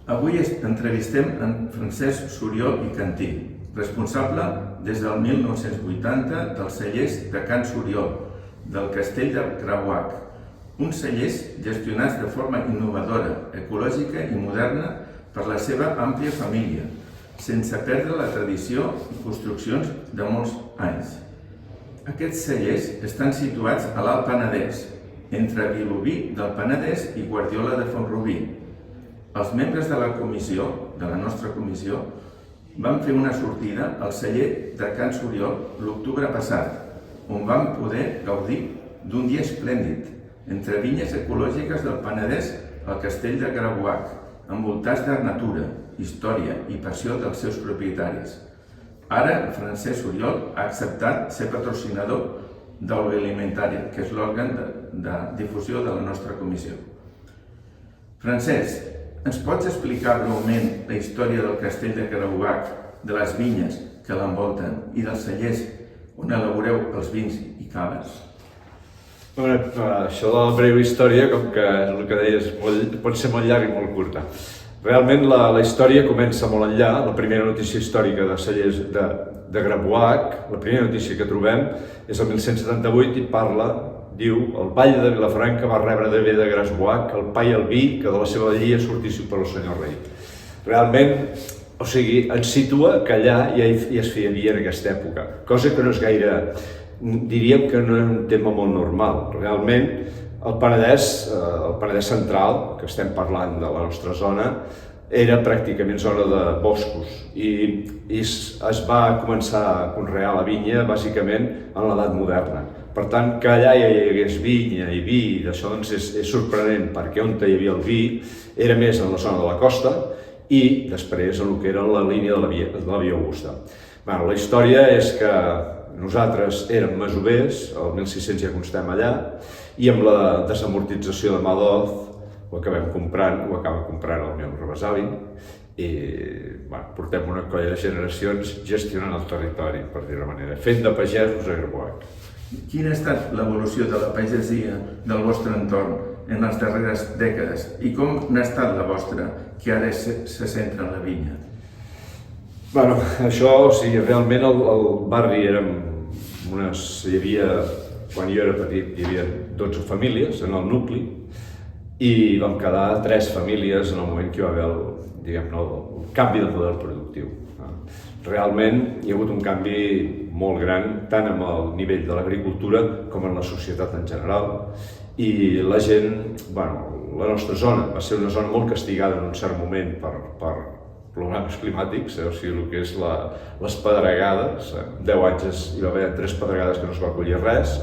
Avui entrevistem en Francesc Suriol i Cantí, responsable des del 1980 dels cellers de Can Suriol, del Castell de Creuac, uns cellers gestionats de forma innovadora, ecològica i moderna per la seva àmplia família, sense perdre la tradició i construccions de molts anys. Aquests cellers estan situats a l'Alt Penedès, entre Vilobí del Penedès i Guardiola de Font-rubí. Els membres de la nostra comissió, van fer una sortida al celler de Can Suriol l'octubre passat, on vam poder gaudir d'un dia esplèndid, entre vinyes ecològiques del Penedès al Castell de Creuac, envoltats de natura, història i passió dels seus propietaris. Ara, Francesc Suriol ha acceptat ser patrocinador d'Agroalimentària, que és l'òrgan de difusió de la nostra comissió. Francesc, ens pots explicar breument la història del Castell de Creuac, de les vinyes que l'envolten i dels cellers on elaboreu els vins i caves? Això de la breu història, com que el que deies, pot ser molt llarg i molt curta. Realment la història comença molt enllà. La primera notícia històrica de cellers de Creuac, la primera notícia que trobem és el 1178 i diu: el batlle de Vilafranca va rebre de bé de Creuac el pa i el vi que de la seva llia sortissin per al senyor rei. Realment, ens situa que allà ja es feia vi en aquesta època, cosa que no és gaire, diríem que no és un tema molt normal. Realment, el Penedès central, que estem parlant de la nostra zona, era pràcticament zona de boscos i es va començar a conrear la vinya bàsicament en l'edat moderna. Per tant, que allà hi hagués vinya i vi, d'això és sorprenent, perquè on hi havia el vi era més en la zona de la costa i després en el que era la línia de la Via Augusta. La història és que nosaltres érem masovers, el 1600 ja constem allà, i amb la desamortització de Madoz ho acabem comprant el meu rebesavi i portem una colla de generacions gestionant el territori, per dir-ho manera, fent de pagesos a Creuac. Quina ha estat l'evolució de la pagesia del vostre entorn en les darreres dècades i com n'ha estat la vostra, que ara se centra en la vinya? Realment el barri quan jo era petit, hi havia 12 famílies en el nucli i vam quedar 3 famílies en el moment que hi va haver el canvi de model productiu. Realment hi ha hagut un canvi molt gran, tant amb el nivell de l'agricultura com en la societat en general. I la gent, la nostra zona va ser una zona molt castigada en un cert moment per problemes climàtics, el que és les pedregades. 10 anys hi va haver 3 pedregades que no es va collir res.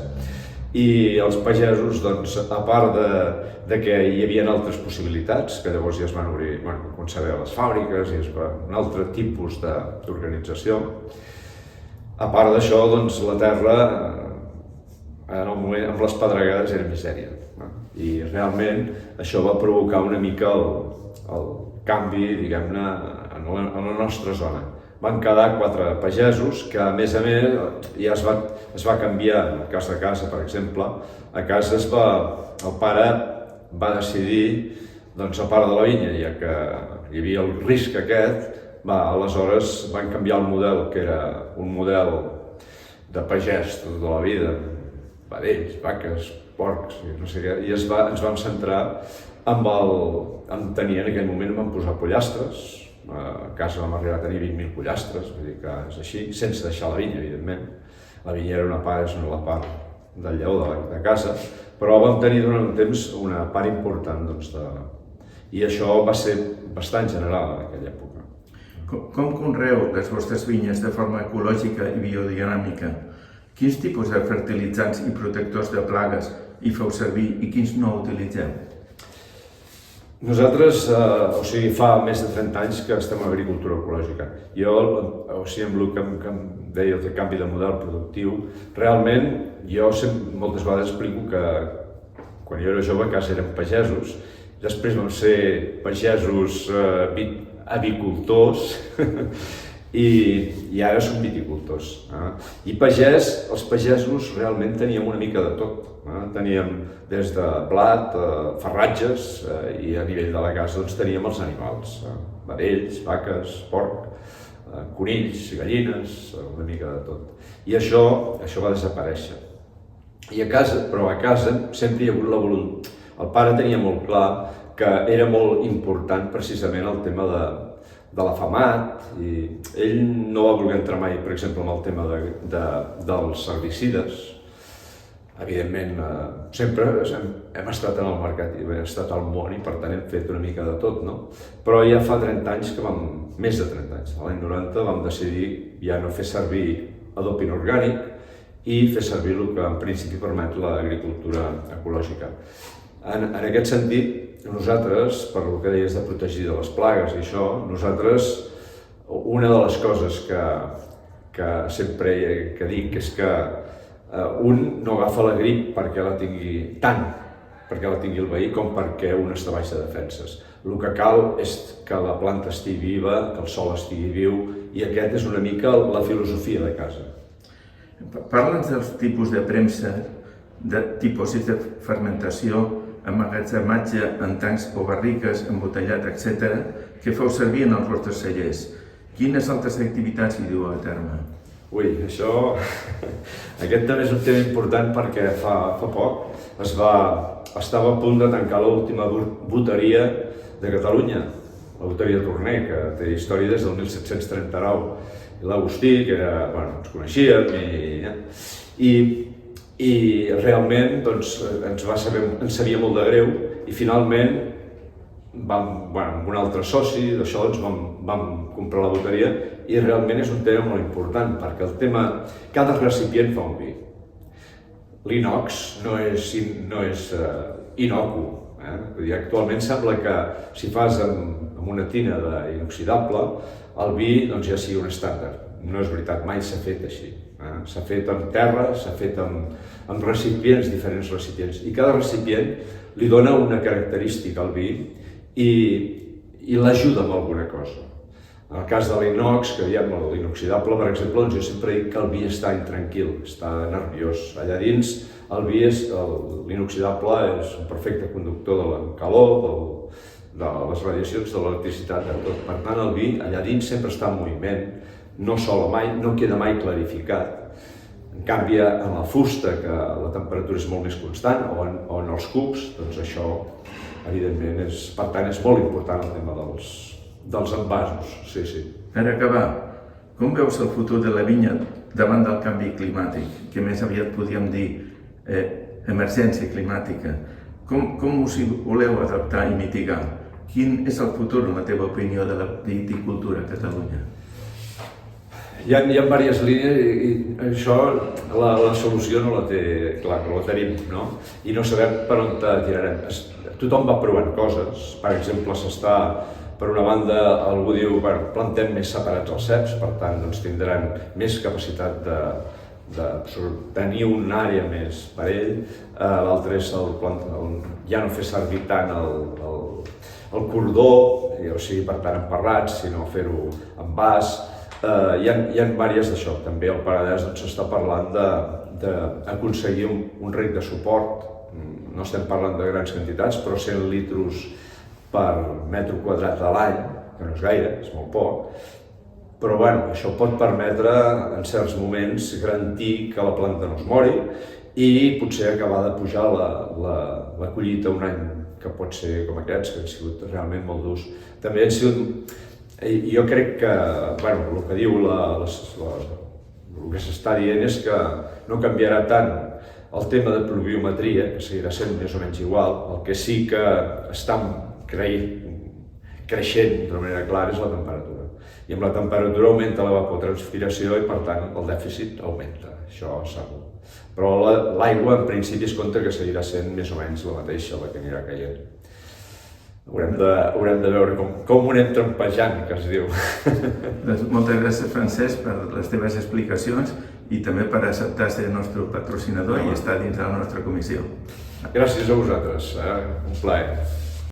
I els pagesos, a part de que hi havia altres possibilitats, que llavors ja es van obrir, començar a veure les fàbriques i un altre tipus d'organització. A part d'això, la terra, en el moment, amb les pedregades, era misèria. I realment això va provocar una mica el canvi, diguem-ne, en la nostra zona. Van quedar 4 pagesos que, a més, ja es va canviar, en el cas de casa, per exemple. A casa el pare va decidir, a part de la vinya, ja que hi havia el risc aquest, aleshores van canviar el model, que era un model de pagès tota la vida, vedells, vaques, porcs, no sé què, i ens vam centrar en tenir, en aquell moment vam posar pollastres. A casa vam arribar a tenir 20.000 pollastres, vull dir que és així, sense deixar la vinya, evidentment. La vinya era una part del lleó de casa, però vam tenir durant un temps una part important, i això va ser bastant general en aquella època. Com conreeu les vostres vinyes de forma ecològica i biodinàmica? Quins tipus de fertilitzants i protectors de plagues hi feu servir i quins no utilitzeu? Nosaltres, fa més de 30 anys que estem en agricultura ecològica. Jo, amb el que em deia el canvi de model productiu, realment jo moltes vegades explico que quan jo era jove a casa érem pagesos, després vam ser pagesos avicultors i ara són viticultors. I els pagesos realment teníem una mica de tot. Teníem des de blat, farratges, i a nivell de la casa doncs, teníem els animals, vedells, vaques, porc, conills, gallines, una mica de tot. I això va desaparèixer. Però a casa sempre hi ha hagut la voluntat. El pare tenia molt clar que era molt important precisament el tema de l'afamat, i ell no va voler entrar mai, per exemple, en el tema dels herbicides. Evidentment, sempre hem estat en el mercat i hem estat al món i per tant hem fet una mica de tot, no? Però ja fa 30 anys més de 30 anys, l'any 90, vam decidir ja no fer servir adob inorgànic i fer servir el que en principi permet l'agricultura ecològica. En aquest sentit, nosaltres, per el que deies de protegir de les plagues i això, una de les coses que sempre dic és que un no agafa la grip perquè la tingui el veí com perquè un està baix de defenses. El que cal és que la planta estigui viva, que el sol estigui viu, i aquest és una mica la filosofia de casa. Parla'ns dels tipus de premsa, de tipus de fermentació, emmagatzematge en tancs o barriques, embotellat, etc., que feu servir en els vostres cellers. Quines altres activitats hi dueu a terme? Ui, aquest també és un tema important perquè fa poc estava a punt de tancar l'última boteria de Catalunya, la boteria Torner, que té història des del 1739. I l'Agustí, que era, ens coneixíem, i realment ens sabia molt de greu, i finalment amb un altre soci d'això vam comprar la boteria, i realment és un tema molt important perquè cada recipient fa un vi. L'inox no és inocu. Actualment sembla que si fas amb una tina d'inoxidable el vi ja sigui un estàndard. No és veritat, mai s'ha fet així. S'ha fet amb terra, s'ha fet amb recipients, diferents recipients, i cada recipient li dona una característica al vi i l'ajuda amb alguna cosa. En el cas de l'inox, que diem l'inoxidable, per exemple, jo sempre dic que el vi està intranquil, està nerviós. Allà dins, l'inoxidable és un perfecte conductor de la calor, de les radiacions, de l'electricitat, de tot. Per tant, el vi allà dins sempre està en moviment, no sola mai, no queda mai clarificat. En canvi, en la fusta, que la temperatura és molt més constant, o en els cups, doncs això, evidentment, per tant, és molt important el tema dels envasos, sí. Per acabar, com veus el futur de la vinya davant del canvi climàtic, que més aviat podríem dir emergència climàtica? Com us hi voleu adaptar i mitigar? Quin és el futur, en la teva opinió, de la viticultura a Catalunya? Hi ha diverses línies i això, la solució no la té, clar, no la tenim, no? I no sabem per on tirarem. Tothom va provant coses, per exemple, per una banda, algú diu, plantem més separats els ceps, per tant, tindran més capacitat de tenir una àrea més per ell. L'altre és ja no fer servir tant el cordó, o sigui, per tant, emparrats, sinó fer-ho en vas. Hi ha diverses d'això. També al Penedès s'està parlant d'aconseguir un rec de suport. No estem parlant de grans quantitats, però 100 litres per metre quadrat a l'any, que no és gaire, és molt poc. Però això pot permetre, en certs moments, garantir que la planta no es mori i potser acabar de pujar la collita un any, que pot ser com aquests, que han sigut realment molt durs. També han sigut... Jo crec que, el que diu, el que s'està dient és que no canviarà tant el tema de pluviometria, que seguirà sent més o menys igual. El que sí que està creixent d'una manera clara és la temperatura. I amb la temperatura augmenta l'evapotranspiració i, per tant, el dèficit augmenta, això segur. Però l'aigua, en principi, es compta que seguirà sent més o menys la mateixa, la que anirà caient. Haurem de veure com ho anem trampejant, que es diu. Moltes gràcies, Francesc, per les teves explicacions i també per acceptar ser el nostre patrocinador i estar dins de la nostra comissió. Gràcies a vosaltres, un plaer.